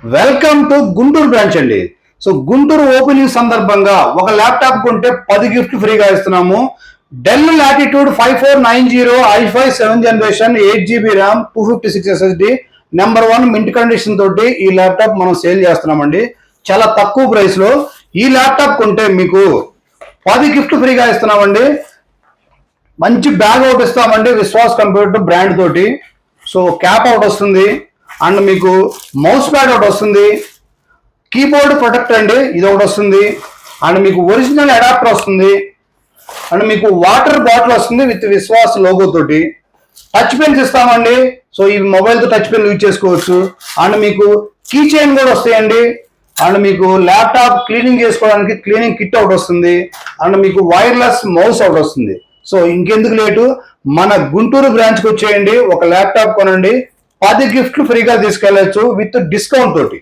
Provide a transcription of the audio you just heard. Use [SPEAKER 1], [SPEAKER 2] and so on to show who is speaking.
[SPEAKER 1] Welcome to Guntur branch అండి. So Guntur opening సందర్భంగా ఒక ల్యాప్టాప్ కొంటే 10 గిఫ్ట్ ఫ్రీగా ఇస్తున్నాము. Del latitude 5490 i5 7th generation 8 GB RAM 256 SSD number 1 mint condition తోటి ఈ ల్యాప్టాప్ మనం సేల్ చేస్తున్నామండి. చాలా తక్కువ ప్రైస్ లో ఈ ల్యాప్టాప్ కొంటే మీకు 10 గిఫ్ట్ ఫ్రీగా ఇస్తున్నామండి. మంచి బ్యాగ్ అవుట్ ఇస్తామండి విశ్వాస్ కంప్యూటర్ బ్రాండ్ తోటి. సో క్యాప్ అవుట్ వస్తుంది అండ్ మీకు మౌస్ ప్యాడ్ ఒకటి వస్తుంది, కీబోర్డ్ ప్రొటెక్ట్ అండి ఇది ఒకటి వస్తుంది, అండ్ మీకు ఒరిజినల్ అడాప్టర్ వస్తుంది, అండ్ మీకు వాటర్ బాటిల్ వస్తుంది విత్ విశ్వాస్ లోగో తోటి. టచ్ పెన్స్ ఇస్తామండి. సో ఈ మొబైల్తో టచ్ పెన్ యూజ్ చేసుకోవచ్చు. అండ్ మీకు కీ చైన్ కూడా వస్తాయండి. అండ్ మీకు ల్యాప్టాప్ క్లీనింగ్ చేసుకోవడానికి క్లీనింగ్ కిట్ ఒకటి వస్తుంది. అండ్ మీకు వైర్లెస్ మౌస్ ఒకటి వస్తుంది. సో ఇంకెందుకు లేటు, మన గుంటూరు బ్రాంచ్కి వచ్చేయండి, ఒక ల్యాప్టాప్ కొనండి, 10 గిఫ్ట్లు ఫ్రీగా తీసుకెళ్ళచ్చు విత్ డిస్కౌంట్ తోటి.